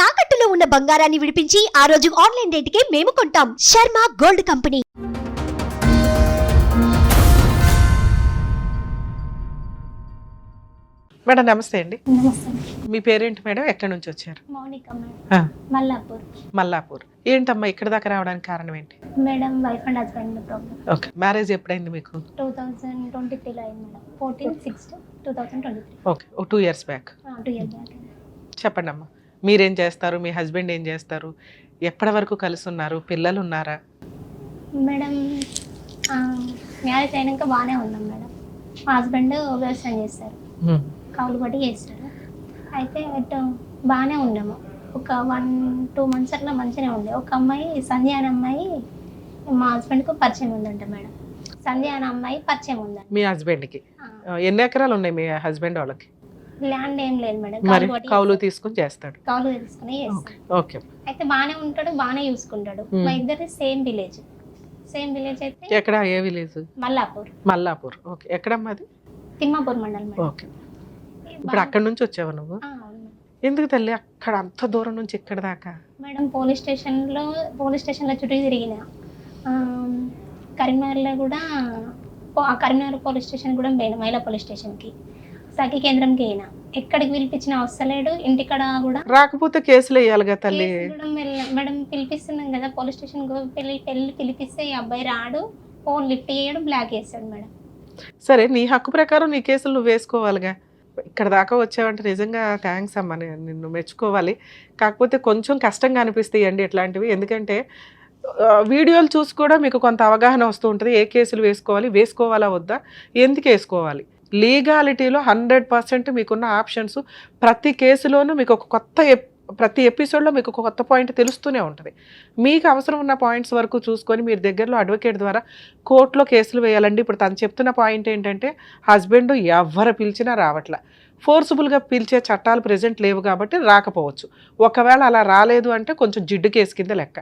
తాకట్టులో ఉన్న బంగారాన్ని విడిపించి ఆ రోజు ఆన్లైన్ రేటుకే మేము కొంటాం. Sharma gold company. మేడం నమస్తే అండి. నమస్తే. మీ పేరేంటి మేడం? ఎక్కడి నుంచి వచ్చారు? మౌనిక మేడం, మల్లాపూర్. మల్లాపూర్. ఏంటమ్మా ఇక్కడ దాకా రావడానికి కారణం ఏంటి? Madam wife and husband problem. Okay, marriage ఎప్పుడైంది మీకు? 2023లో అయింది madam. 14/6/2023. Okay, oh 2 years back. 2 years back. చెప్పండి అమ్మా, మీరేం చేస్తారు, మీ హస్బెండ్ ఏం చేస్తారు, ఎప్పటి వరకు కలిసి ఉన్నారు, పిల్లలు ఉన్నారా? మేడం మ్యారేజ్ అయినాక బాగానే ఉన్నాం మేడం. మా హస్బెండ్ వ్యవసాయం చేస్తారు, కౌలు బట్టి చేస్తారు. అయితే బాగానే ఉన్నాము. ఒక 1-2 months అట్లా మంచిగానే ఉండే. ఒక అమ్మాయి సంధ్య అనే అమ్మాయి మా హస్బెండ్కు పరిచయం ఉందంట మేడం. సంధ్య అనే అమ్మాయి పరిచయం ఉందంట మీ హస్బెండ్కి. ఎన్ని ఎకరాలు ఉన్నాయి మీ హస్బెండ్ వాళ్ళకి? ల్యాండ్ ఏం లేదు మేడం, మరి కౌలు తీసుకుని చేస్తాడు. కౌలు తీసుకుని చేస్తాడు. ఓకే, అయితే బాగానే ఉంటాడు, బాగానే చూసుకుంటాడు. మా ఇద్దరి సేమ్ విలేజ్ అయితే. ఎక్కడ? ఏ విలేజ్? మల్లాపూర్. మల్లాపూర్. ఓకే, ఎక్కడమ్మా అది? తిమ్మాపూర్ మండలం మేడం. ఓకే, ఇప్పుడు అక్కడ నుంచి వచ్చావా నువ్వు? అవును ఎందుకు తల్లి అక్కడ అంత దూరం నుంచి ఇక్కడ దాకా? మేడం పోలీస్ స్టేషన్లో చుట్టూ తిరిగిన. కరీంనగర్లో కూడా కరీంనగర్ పోలీస్ స్టేషన్ కూడా పోయినా, మహిళా పోలీస్ స్టేషన్కి, సఖీ కేంద్రంకి అయినా. ఎక్కడికి పిలిపించినా వస్తలేడు. ఇంటికాడ కూడా రాకపోతే కేసులు వేయాలిగా తల్లి. మేడం పిలిపిస్తున్నాం కదా పోలీస్ స్టేషన్ పిలిపిస్తే ఈ అబ్బాయి రాడు, ఫోన్ లిఫ్ట్ చేయడు, బ్లాక్ చేస్తాడు మేడం. సరే, నీ హక్కు ప్రకారం నీ కేసులు నువ్వు వేసుకోవాలిగా. ఇక్కడ దాకా వచ్చావంటే నిజంగా థ్యాంక్స్ అమ్మా, నిన్ను మెచ్చుకోవాలి. కాకపోతే కొంచెం కష్టంగా అనిపిస్తాయి అండి ఇట్లాంటివి. ఎందుకంటే వీడియోలు చూసి కూడా మీకు కొంత అవగాహన వస్తూ ఉంటుంది. ఏ కేసులు వేసుకోవాలా వద్దా, ఎందుకు వేసుకోవాలి. లీగాలిటీలో 100% మీకున్న ఆప్షన్స్. ప్రతి కేసులోనూ మీకు ఒక ప్రతి ఎపిసోడ్లో మీకు ఒక కొత్త పాయింట్ తెలుస్తూనే ఉంటుంది. మీకు అవసరం ఉన్న పాయింట్స్ వరకు చూసుకొని మీరు దగ్గరలో అడ్వకేట్ ద్వారా కోర్టులో కేసులు వేయాలండి. ఇప్పుడు తను చెప్తున్న పాయింట్ ఏంటంటే హస్బెండ్ ఎవరు పిలిచినా రావట్లా. ఫోర్సుబుల్గా పిలిచే చట్టాలు ప్రెజెంట్ లేవు కాబట్టి రాకపోవచ్చు. ఒకవేళ అలా రాలేదు అంటే కొంచెం జిడ్డు కేసు కింద లెక్క.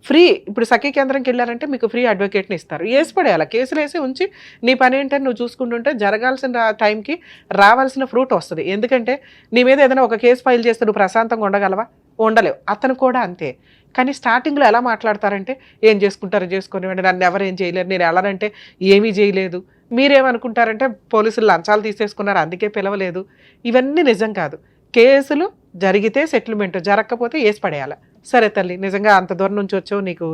ఫ్రీ, ఇప్పుడు సఖీ కేంద్రంకి వెళ్ళారంటే మీకు ఫ్రీ అడ్వకేట్ని ఇస్తారు. వేసి పడేయాలి, కేసులు వేసి ఉంచి నీ పని ఏంటని నువ్వు చూసుకుంటుంటే జరగాల్సిన టైంకి రావాల్సిన ఫ్రూట్ వస్తుంది. ఎందుకంటే నీ మీద ఏదైనా ఒక కేసు ఫైల్ చేస్తే నువ్వు ప్రశాంతంగా ఉండగలవా? ఉండలేవు. అతను కూడా అంతే. కానీ స్టార్టింగ్లో ఎలా మాట్లాడతారంటే ఏం చేసుకుంటారో చేసుకునివ్వండి, నన్ను ఎవరు ఏం చేయలేరు, నేను వెళ్ళాలంటే ఏమీ చేయలేదు, మీరేమనుకుంటారంటే పోలీసులు లంచాలు తీసేసుకున్నారు అందుకే పిలవలేదు. ఇవన్నీ నిజం కాదు. కేసులు జరిగితే సెటిల్మెంట్, జరగకపోతే వేసి పడేయాలి. సరే తల్లి, నిజంగా అంత దూరం నుంచి వచ్చావు, నీకు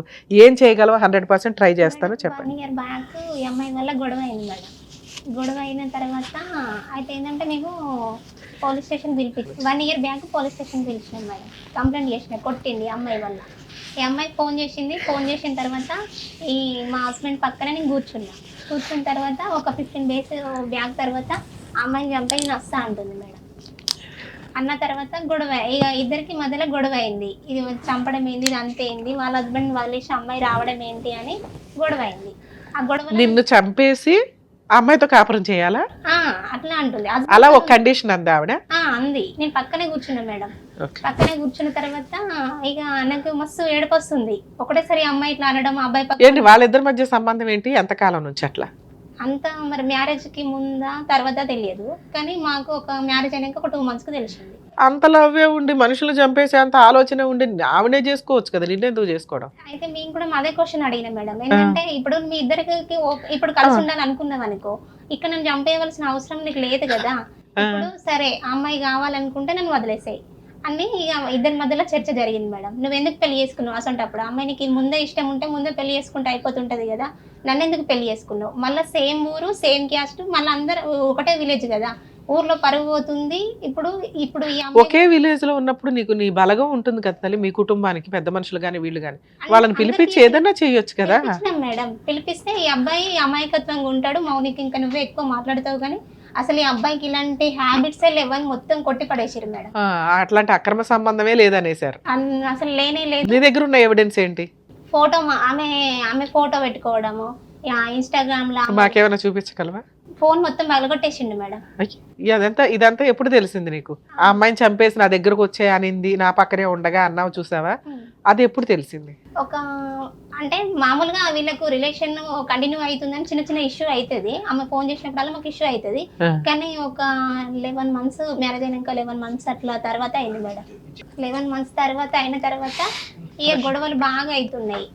ఏం చేయగలవో 100% ట్రై చేస్తాను, చెప్పండి. 1 year బ్యాక్ ఈ అమ్మాయి వల్ల గొడవ అయింది మేడం. గొడవ అయిన తర్వాత అయితే ఏంటంటే మేము పోలీస్ స్టేషన్ పిలిపించి 1 year బ్యాక్ పోలీస్ స్టేషన్ పిలిచినాం మేడం. కంప్లైంట్ చేసిన, కొట్టింది అమ్మాయి వల్ల. ఈ అమ్మాయి ఫోన్ చేసిన తర్వాత ఈ మా హస్బెండ్ పక్కన నేను కూర్చున్న తర్వాత ఒక 15 days బ్యాక్ తర్వాత అమ్మాయిని చంపి నేను వస్తా అంటుంది మేడం. అన్న తర్వాత గొడవ, ఇక ఇద్దరికి మధ్యలో గొడవ అయింది. ఇది చంపడం ఏంది, ఇది అంతేంది, వాళ్ళ హస్బెండ్ వదిలేసి అమ్మాయి రావడం ఏంటి అని గొడవ అయింది. ఆ గొడవ నిన్ను చంపేసి అమ్మాయితో కాపురం చేయాలా అట్లా అంటుంది. అలా ఒక కండిషన్ అంది ఆవిడ. అంది. నేను పక్కనే కూర్చున్నా మేడం. పక్కనే కూర్చున్న తర్వాత ఇక నాకు మస్తు ఏడుపు వస్తుంది. ఒకటేసారి అమ్మాయి ఇట్లా అనడం, అబ్బాయి పక్క. ఏంటి వాళ్ళిద్దరి మధ్య సంబంధం ఏంటి, ఎంతకాలం నుంచి అట్లా? అంత మరి మ్యారేజ్ కి ముందా తర్వాత తెలియదు, కానీ మాకు ఒక మ్యారేజ్ అయినాక ఒక 2 months కి తెలిసింది. అంత లవ్వే ఉండి మనుషులు చంపేసే అంత ఆలోచన ఉండి ఆవిడే చేసుకోవచ్చు కదా, నిన్నెందుకు చేసుకోవడం? అయితే మేము కూడా అదే క్వశ్చన్ అడిగిన మేడం. ఏంటంటే ఇప్పుడు మీ ఇద్దరికి ఇప్పుడు కలిసి ఉండాలి అనుకున్నాం అనుకో, ఇక్కడ నన్ను చంపేయవలసిన అవసరం నీకు లేదు కదా. ఇప్పుడు సరే అమ్మాయి కావాలనుకుంటే నన్ను వదిలేసాయి అని ఇక ఇద్దరి మధ్యలో చర్చ జరిగింది మేడం. నువ్వు ఎందుకు పెళ్లి చేసుకున్నావు అసంటప్పుడు? అమ్మాయికి ముందే ఇష్టం ఉంటే ముందే పెళ్లి చేసుకుంటే అయిపోతుంటది కదా, నన్ను ఎందుకు పెళ్లి చేసుకున్నావు? మళ్ళీ సేమ్ ఊరు, సేమ్ క్యాస్ట్, మళ్ళీ అందరు ఒకటే విలేజ్ కదా, ఊర్లో పరుగు పోతుంది. ఇప్పుడు ఒకే విలేజ్ లో ఉన్నప్పుడు నీకు నీ బలగం ఉంటుంది కదా తల్లి, మీ కుటుంబానికి పెద్ద మనుషులు గాని వీళ్ళు గాని వాళ్ళని పిలిపించి ఏదన్నా చేయొచ్చు కదా మేడం. పిలిపిస్తే ఈ అబ్బాయి అమాయకత్వంగా ఉంటాడు. మౌనికి ఇంకా నువ్వే ఎక్కువ మాట్లాడతావు, కానీ అసలు ఈ అబ్బాయికి ఇలాంటి హ్యాబిట్స్ లేవని మొత్తం కొట్టి పడేసారు మేడం. అట్లాంటి అక్రమ సంబంధమే లేదనేసారు. అసలు లేనే లేదు. నీ దగ్గర ఉన్న ఎవిడెన్స్ ఏంటి? ఫోటో, ఆమె ఫోటో పెట్టుకోవడము ఇన్స్టాగ్రామ్ లో. మాకేమైనా చూపించగలవా? ఫోన్ మొత్తం పగలగొట్టేసిండు మేడం. ఇదంతా ఎప్పుడు తెలిసింది నీకు? ఆ అమ్మాయిని చంపేసి నా దగ్గరకు వచ్చే అనింది, నా పక్కనే ఉండగా అన్నావు చూసావా? అది ఎప్పుడు తెలిసింది? ఒక అంటే మామూలుగా వీళ్ళకు రిలేషన్ కంటిన్యూ అవుతుందని చిన్న చిన్న ఇష్యూ అవుతుంది. ఆమె ఫోన్ చేసినప్పుడల్లా మాకు ఇష్యూ అవుతుంది. కానీ ఒక 11 months మ్యారేజ్ అయినాక 11 months అట్లా తర్వాత అయింది మేడం. 11 months తర్వాత అయిన తర్వాత ఇక గొడవలు బాగా అవుతున్నాయి.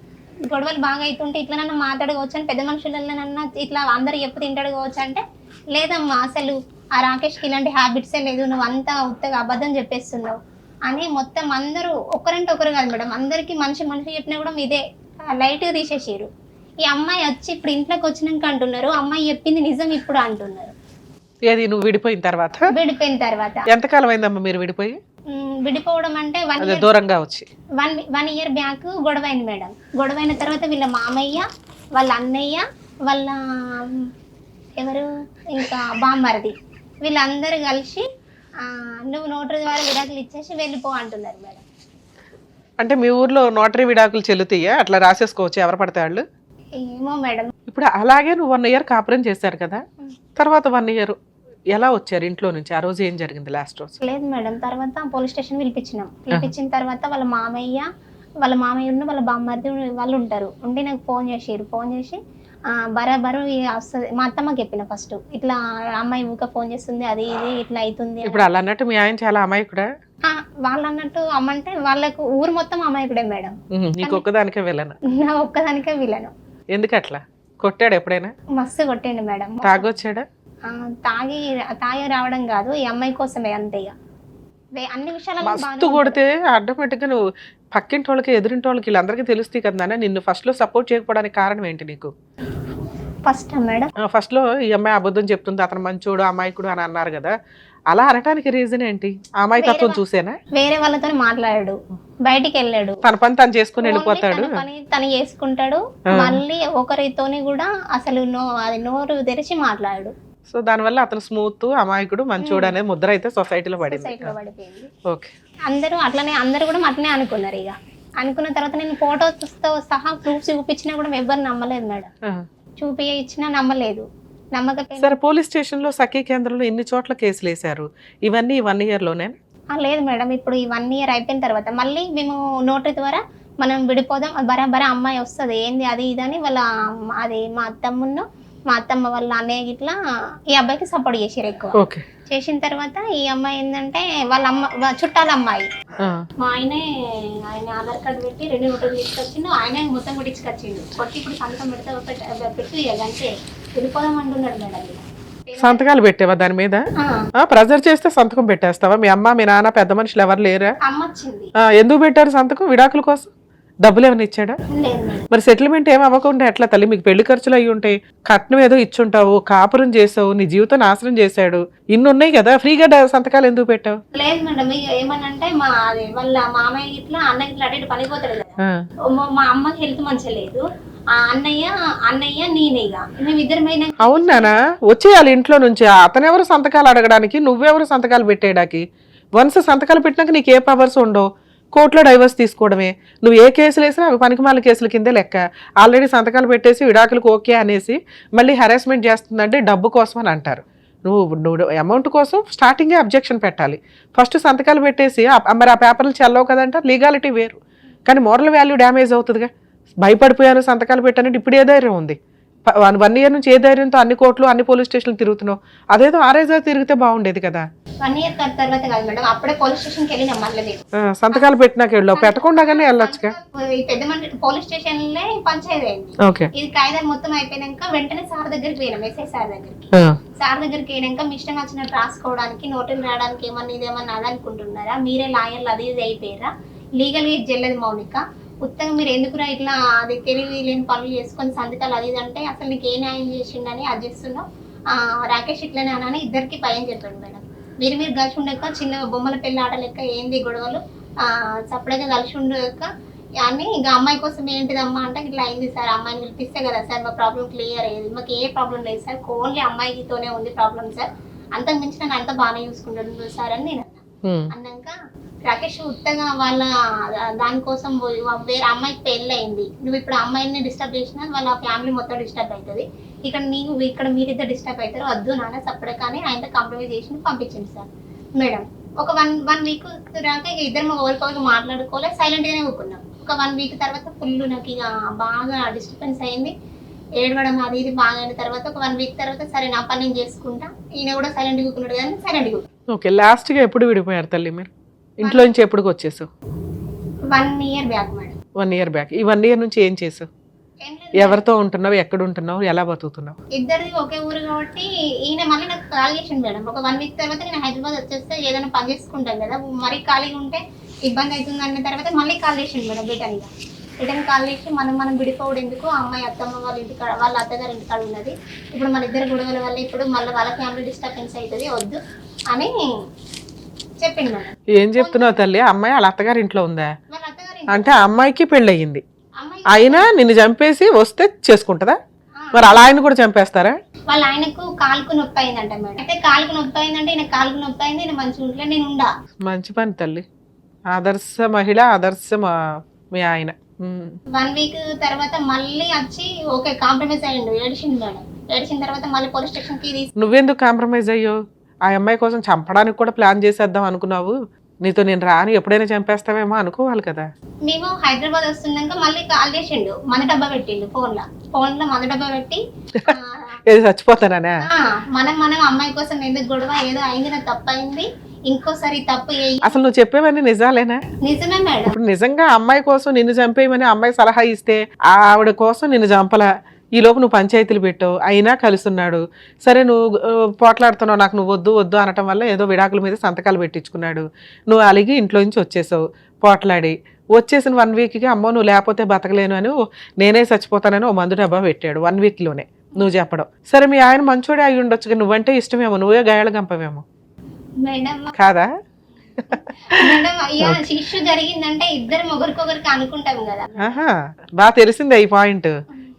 గొడవలు బాగా అవుతుంటే ఇట్లా నన్ను మాట్లాడుకోవచ్చు అని పెద్ద మనుషులన్నా ఇట్లా అందరు ఎప్పుడు తింటాడు కావచ్చు అంటే, లేదమ్మా అసలు ఆ రాకేష్కి ఇలాంటి హ్యాబిట్సే లేదు, నువ్వు అంతా ఉత్తగా అబద్ధం చెప్పేస్తున్నావు అని మొత్తం అందరూ ఒకరంటే ఒకరు కాదు మేడం, అందరికి మనిషి చెప్పినా కూడా ఇదే లైట్గా తీసేసారు. ఈ అమ్మాయి వచ్చి ఇప్పుడు ఇంట్లోకి వచ్చినాక అంటున్నారు అమ్మాయి చెప్పింది నిజం ఇప్పుడు అంటున్నారు. ఏది నువ్వు విడిపోయిన తర్వాత? విడిపోయిన తర్వాత. ఎంతకాలం అయిందమ్మా మీరు విడిపోయి? విడిపోవడం అంటే దూరంగా వచ్చి 1 year బ్యాక్ గొడవ అయింది మేడం. గొడవ అయిన తర్వాత వీళ్ళ మామయ్య, వాళ్ళ అన్నయ్య, వాళ్ళ ఎవరు ఇంకా బామ్మర్ది వీళ్ళందరూ కలిసి నువ్వు నోటరీ ద్వారా విడాకులు ఇచ్చేసి వెళ్ళిపో అంటున్నారు మేడం. అంటే మీ ఊర్లో నోటరీ విడాకులు చెల్లుతాయా? అట్లా రాసేసుకోవచ్చు ఎవరు పడితే వాళ్ళు? ఏమో మేడం. ఇప్పుడు అలాగే నువ్వు 1 year కాపురం చేశారు కదా, తర్వాత 1 year ఎలా వచ్చారు ఇంట్లో నుంచి? ఆ రోజు ఏం జరిగింది లాస్ట్ రోజు? లేదు మేడం, తర్వాత పోలీస్ స్టేషన్ పిలిపించిన తర్వాత వాళ్ళ మామయ్య వాళ్ళ బామ్మర్ది వాళ్ళు ఉంటారు ఉండి నాకు ఫోన్ చేసి బరాబరు వస్తుంది. మా అత్తమ్మకి చెప్పిన ఫస్ట్ ఇట్లా అమ్మాయి ఊక ఫోన్ చేస్తుంది అది ఇది ఇట్లా అవుతుంది. ఇప్పుడు అలా అన్నట్టు మీ ఆయన చాలా అమాయకుడా? వాళ్ళు అన్నట్టు అమ్మంటే వాళ్ళకు ఊరు మొత్తం అమాయకుడే మేడం. నీకు ఒక్కదానికే వెళ్ళను? నా ఒక్కదానికే వీళ్ళను. ఎందుకు అట్లా? కొట్టాడు ఎప్పుడైనా? మస్తు కొట్టిండు మేడం. తాగొచ్చాడా? తాగి రావడం కాదు, ఈ అమ్మాయి కోసమే అంతే. అన్ని విషయాలు మస్తు కొడితే ఆటోమేటిక్ గా నువ్వు పక్కింటి వాళ్ళకి ఎదురింటి వాళ్ళకి వీళ్ళందరికీ తెలుస్తాయి కదా నాన్న. నిన్ను ఫస్ట్ లో సపోర్ట్ చేయకపోవడానికి కారణం ఏంటి నీకు? ఫస్ట్ మేడం ఫస్ట్ లో ఈ అమ్మాయి అబద్ధం చెప్తుంది, అతను మంచోడు అమాయకుడు అని అన్నారు కదా, అలా అనటానికి రీజన్ ఏంటి? ఆ అమాయకత్వం చూసేనా? వేరే వాళ్ళతో మాట్లాడాడు, బయటికి వెళ్ళాడు, తన పని తను చేసుకుని వెళ్ళిపోతాడు, తను చేసుకుంటాడు. మళ్ళీ ఒకరితోని కూడా అసలు అది నోరు తెరిచి మాట్లాడు. సో దానివల్ల అతను స్మూత్ అమాయకుడు మంచోడు అనేది ముద్ర అయితే సొసైటీలో పడింది. ఓకే, అందరూ కూడా అట్లనే అనుకున్నారు. ఇక అనుకున్న తర్వాత నేను ఫోటోతో సహా ప్రూఫ్స్ చూపించినా కూడా ఎవరు నమ్మలేదు మేడం. చూపించినా నమ్మలేదు. సరే, పోలీస్ స్టేషన్ లో సఖీ కేంద్రంలో ఇన్ని చోట్ల కేసులు వేశారు, ఇవన్నీ 1 year లోనే? లేదు మేడం, ఇప్పుడు ఈ 1 year అయిపోయిన తర్వాత మళ్ళీ మేము నోటరీ ద్వారా మనం విడిపోదాం, బరాబరా అమ్మాయి వస్తుంది ఏంది అది ఇది అని వాళ్ళ అది మా అత్తమ్మ వాళ్ళ అన్నయ్య గిట్లా ఈ అబ్బాయికి సపోర్ట్ చేసారు ఎక్కువ. చేసిన తర్వాత ఈ అమ్మాయి ఏంటంటే వాళ్ళ చుట్టాల అమ్మాయి మా ఆయన ఆధార్ కార్డు పెట్టి 2 నోట్లు తీసుకొచ్చిండు, ఆయన మొత్తం కొట్టించుకొచ్చిండు. కొట్టి ఇప్పుడు సంతకం పెట్టి అంటే వెళ్ళిపోదాం అంటున్నాడు మేడం. సంతకాలు పెట్టావా దాని మీద? ప్రెజర్ చేస్తే సంతకం పెట్టేస్తావా? మీ అమ్మ మీ నాన్న పెద్ద మనుషులు ఎవరు లేరా? అమ్మ వచ్చింది. ఎందుకు పెట్టారు సంతకం? విడాకుల కోసం? డబ్బులు ఏమైనా ఇచ్చాడా? మరి సెటిల్మెంట్ ఏమి అవ్వకుండా ఎట్లా తల్లి? మీకు పెళ్లి ఖర్చులు అయ్యి ఉంటాయి, కట్నం ఏదో ఇచ్చుంటావు, కాపురం చేసావు, నీ జీవితం నాశనం చేశాడు, ఇన్ని ఉన్నాయి కదా, ఫ్రీగా సంతకాలు ఎందుకు పెట్టావు? లేదు మేడం, ఏమనంటే వాళ్ళ మామయ్య ఇట్లా అన్నయ్య ఇట్లా అటు పనిపోతాడు కదా, మా అమ్మకి హెల్త్ మంచిగా లేదు, అన్నయ్య నేనేగా మేమిద్దరమైనా. అవునానా? వచ్చేయాలి ఇంట్లో నుంచి. అతనెవరు సంతకాలు అడగడానికి, నువ్వెవరు సంతకాలు పెట్టేయడానికి? వన్స్ సంతకాలు పెట్టినాక నీకు ఏ పవర్స్ ఉండవు, కోర్టులో డైవర్స్ తీసుకోవడమే. నువ్వు ఏ కేసులు వేసినా అవి పనికిమాల కేసుల కిందే లెక్క. ఆల్రెడీ సంతకాలు పెట్టేసి విడాకులకు ఓకే అనేసి మళ్ళీ హెరాస్మెంట్ చేస్తుందంటే డబ్బు కోసం అని అంటారు. నువ్వు అమౌంట్ కోసం స్టార్టింగే అబ్జెక్షన్ పెట్టాలి. ఫస్ట్ సంతకాలు పెట్టేసి మరి ఆ పేపర్లు చెల్లవు కదంటారు, లీగాలిటీ వేరు, కానీ మోరల్ వాల్యూ డ్యామేజ్ అవుతుందిగా. భయపడిపోయాను సంతకాలు పెట్టానంటే ఇప్పుడు ఏ ధైర్యం ఉంది? 1 year నుంచి ఏ ధైర్యంతో అన్ని కోర్టులు అన్ని పోలీస్ స్టేషన్లు తిరుగుతున్నావు? అదేదో ఆరేజా తిరిగితే బాగుండేది కదా. 1 year తర్వాత కాదు మేడం, అప్పుడే పోలీస్ స్టేషన్కి వెళ్ళినాం. మళ్ళీ సంతకాలు పెట్టినాక వెళ్ళావు, పెట్టకుండానే వెళ్ళొచ్చుగా. పెద్ద పోలీస్ స్టేషన్ లో పంచాయతీ అయింది. ఇది కాయిదాలు మొత్తం అయిపోయినాక వెంటనే సార్ దగ్గరికి పోయినాం, ఎస్ఐ సార్ దగ్గరికి. సార్ దగ్గరికి పోయినాక మీ ఇష్టం వచ్చినట్టు రాసుకోవడానికి నోటీలు రాయడానికి ఇదేమన్నా అదనుకుంటున్నారా? మీరే లాయర్లు అది ఇది అయిపోయారా? లీగల్ గా ఇది చెల్లదు మౌనిక, ఉత్తగా మీరు ఎందుకురా ఇట్లా అది తెలివి లేని పనులు చేసుకొని సంతకాలు అది ఇది అంటే అసలు నీకు ఏ న్యాయం చేసిండని అది చేస్తున్నావు. రాకేష్ ఇట్లనే అని ఇద్దరికి భయం చెప్పాడు మేడం. మీరు కలిసి ఉండక చిన్న బొమ్మల పెళ్లి ఆట లెక్క ఏంది గొడవలు, సపరేట్గా కలిసి ఉండక అని ఇంకా అమ్మాయి కోసం ఏంటిదమ్మా అంటే ఇట్లా అయింది సార్, అమ్మాయిని పిలిపిస్తే కదా సార్ మా ప్రాబ్లం క్లియర్ అయ్యేది, మాకు ఏ ప్రాబ్లం లేదు సార్, ఓన్లీ అమ్మాయితోనే ఉంది ప్రాబ్లం సార్, అంతకు మించి నన్ను అంతా బాగానే చూసుకుంటాను సార్ అని నేను అన్నాక రాకేష్ ఉత్తగా వాళ్ళ దానికోసం వేరే అమ్మాయికి పెళ్ళి అయింది, నువ్వు ఇప్పుడు అమ్మాయిని డిస్టర్బ్ చేసినా వాళ్ళ ఫ్యామిలీ మొత్తం డిస్టర్బ్ అవుతుంది, ఇక్కడ మీరిద్దరు డిస్టర్బ్ అవుతారు, వద్దు నాన్న సపరేట్ కానీ ఆయనతో కాంప్రమైజ్ చేసి పంపించండి సార్. మేడం ఒక 1 week రాక ఇక ఇద్దరు ఒకరికొకరికి మాట్లాడుకోలే, సైలెంట్ గానే ఊరుకున్నాం. ఒక 1 వీక్ తర్వాత ఫుల్ నాకు ఇక బాగా డిస్టర్బెన్స్ అయింది, ఏడవడం అది ఇది బాగా అయిన తర్వాత ఒక 1 వీక్ తర్వాత సరే నా పని నేను చేసుకుంటా, ఈయన కూడా సైలెంట్గా కూకున్నాడు కానీ సైలెంట్గా. ఓకే, లాస్ట్గా ఎప్పుడు విడిపోయారు తల్లి మీరు? ఇంట్లో నుంచి ఎప్పుడు వచ్చేసావు? 1 year back madam. 1 year back. ఈ 1 ఇయర్ నుంచి ఏం చేసావు? ఏం లేదు, ఎవరితో ఉంటున్నావు, ఎక్కడ ఉంటున్నావు, ఎలా బతుకుతున్నావు? ఇద్దరిది ఒకే ఊరు కాబట్టి ఈయన మళ్ళీ నాకు కాల్ చేసిండు మేడం. ఒక 1 వీక్ తర్వాత నేను హైదరాబాద్ వచ్చేస్తే ఏదైనా పని చేసుకుంటాను కదా, మరీ ఖాళీగా ఉంటే ఇబ్బంది అవుతుంది అన్న తర్వాత మళ్ళీ కాల్ చేసిండు మేడం రిటర్న్ కాల్ చేసి మనం విడిపోవడం ఎందుకు, అమ్మాయి అత్తమ్మ వాళ్ళ ఇంటికాడ వాళ్ళ అత్తగారి ఇంటికాడ ఉన్నది, ఇప్పుడు మన ఇద్దరు గొడవల వల్ల ఇప్పుడు మళ్ళీ వాళ్ళ ఫ్యామిలీ డిస్టర్బెన్స్ అవుతుంది వద్దు అని చెప్పిండు మేడం. ఏం చెప్తున్నావు తల్లి? అమ్మాయి వాళ్ళ అత్తగారి ఇంట్లో ఉందా? వాళ్ళ అత్తగారి అంటే ఆ అమ్మాయికి పెళ్ళయింది, అమ్మాయి అయినా నిన్ను చంపేసి వస్తే చేసుకుంటుందా? మరి అలా ఆయన కూడా చంపేస్తారా? వాళ్ళ ఆయనకు కాలుకు నొప్పి అయిందంట మేడం. అయితే కాలుకు నొప్పి అయిందంటే ఈయన కాలుకు నొప్పి అయింది, ఈయన మంచిగా ఉంటే నేను ఉండా. మంచి పని తల్లి, ఆదర్శ మహిళ, ఆదర్శ మీ ఆయన. 1 వీక్ తర్వాత మళ్ళీ వచ్చి ఓకే కాంప్రమైజ్ అయ్యిండు, ఏడిచిండు మేడం. ఏడిచిన తర్వాత మళ్ళీ పోలీస్ స్టేషన్ కి నువ్వెందుకు కాంప్రమైజ్ అయ్యో? ఆ అమ్మాయి కోసం చంపడానికి కూడా ప్లాన్ చేసేద్దాం అనుకున్నావు, నీతో నేను రాని ఎప్పుడైనా చంపేస్తావేమో అనుకోవాలి కదా. మేము హైదరాబాద్ వస్తున్నాక మళ్ళీ కాల్ చేసిండు, మంద డబ్బా పెట్టిండు ఫోన్ లో మంద డబ్బా పెట్టి ఏది చచ్చిపోతానా? మనం అమ్మాయి కోసం ఎందుకు గొడవ, ఏదో అయింది, నాకు తప్పు అయింది, ఇంకోసారి తప్పు అసలు నువ్వు చెప్పేవన్నీ నిజాలేనా? నిజమే మేడం. ఇప్పుడు నిజంగా అమ్మాయి కోసం నిన్ను చంపేయమని అమ్మాయి సలహా ఇస్తే ఆవిడ కోసం నిన్ను చంపలా, ఈలోపు నువ్వు పంచాయతీలు పెట్టావు, అయినా కలుస్తున్నాడు. సరే నువ్వు పోట్లాడుతున్నావు, నాకు నువ్వు వద్దు వద్దు అనటం వల్ల ఏదో విడాకుల మీద సంతకాలు పెట్టించుకున్నాడు, నువ్వు అలిగి ఇంట్లో నుంచి వచ్చేసావు, పోట్లాడి వచ్చేసిన 1 వీక్కి అమ్మో నువ్వు లేకపోతే బతకలేను అని నేనే చచ్చిపోతానని ఓ మందు డబ్బా పెట్టాడు 1 వీక్లోనే నువ్వు చెప్పడం. సరే మీ ఆయన మంచోడే అయి ఉండొచ్చు, నువ్వంటే ఇష్టమేమో, నువ్వే గాయాలు గంపవేమో మేడం. కాదా? మేడం ఇష్యూ జరిగిందంటే ఇద్దరు ఒకరికొకరికి అనుకుంటాం కదా. బాగా తెలిసిందే ఈ పాయింట్.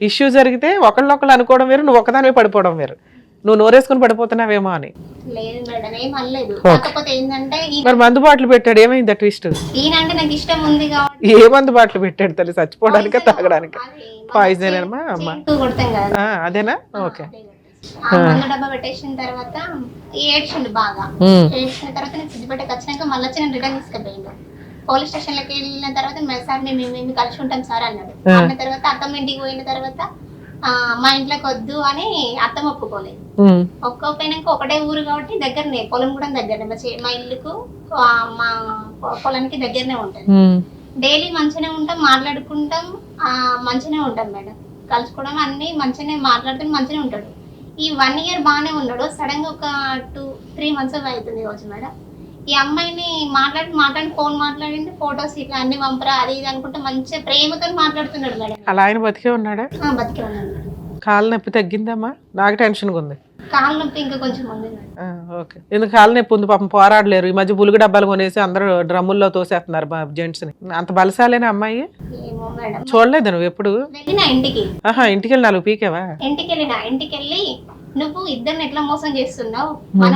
ఇష్యూ జరిగితే ఒకళ్ళొకళ్ళు అనుకోవడం వేరు, నువ్వు ఒకదానివే పడిపోవడం వేరు, నువ్వు నోరేసుకుని పడిపోతున్నావేమో అని. లేదు మేడం, ఏం అనలేదు. కాకపోతే ఏంటంటే మరి మందు బాటలు పెట్టాడు, ఏమైంది ట్విస్ట్? ఈయనంటే నాకు ఇష్టం ఉంది కాబట్టి. ఏ మందు బాటలు పెట్టాడు తల్లి? చచ్చిపోవడానికి తాగడానికి? పాయిజన్ అమ్మా అమ్మా కొడతాం కదా అదేనా? ఓకే. మందు డబ్బా పెట్టేసిన తర్వాత ఏడ్చిండు బాగా. ఏడ్చిన తర్వాత నేను సిద్దిపేటకి వచ్చినాక మళ్ళీ వచ్చి నేను రిటర్న్ తీసుకుపోయిండు. పోలీస్ స్టేషన్ లోకి వెళ్ళిన తర్వాత సార్ మేము కలిసి ఉంటాం సార్ అన్నాడు. అన్న తర్వాత అత్తమ్మ ఇంటికి పోయిన తర్వాత మా ఇంట్లోకి వద్దు అని అత్తమ్మ ఒప్పుకోలేదు. ఒప్పుకోపోయినాక ఒకటే ఊరు కాబట్టి దగ్గరనే, పొలం కూడా దగ్గరనే, మా ఇల్లుకు మా పొలానికి దగ్గరనే ఉంటది. డైలీ మంచిగానే ఉంటాం, మాట్లాడుకుంటాం, మంచిగానే ఉంటాం మేడం, కలుసుకోవడం అన్ని మంచిగానే మాట్లాడుతూ మంచిగానే ఉంటాడు. ఈ 1 ఇయర్ బాగానే ఉన్నాడు. సడన్ గా ఒక 2-3 months అవుతుంది కావచ్చు మేడం. ఈ అమ్మాయిని మాట్లాడి ఫోన్ మాట్లాడింది, ఫొటోస్ ఇట్లా అన్ని పంపరా అది ఇది అనుకుంటే మంచిగా ప్రేమతో మాట్లాడుతున్నాడు మేడం. అలా ఆయన బతికే ఉన్నాడా? బతికే ఉన్నాడు మేడం. కాలు నొప్పి తగ్గిందమ్మా? నాకు టెన్షన్గా ఉంది. కాలు నొప్పి ఇంకా కొంచెం ఉంది మేడం. ఓకే. ఎందుకు కాలు నొప్పి ఉంది, పాపం పోరాడలేరు. ఈ మధ్య బులుగు డబ్బాలు కొనేసి అందరూ డ్రమ్ముల్లో తోసేస్తున్నారు జెంట్స్ ని. అంత బలశాలేనా అమ్మాయి? ఏమో మేడం, చూడలేదు నువ్వు ఎప్పుడు? వెళ్ళిన ఇంటికి. ఇంటికి వెళ్ళి 4 పీకేవా? ఇంటికి వెళ్ళి నువ్వు ఇద్దరిని ఎట్లా మోసం చేస్తున్నావు,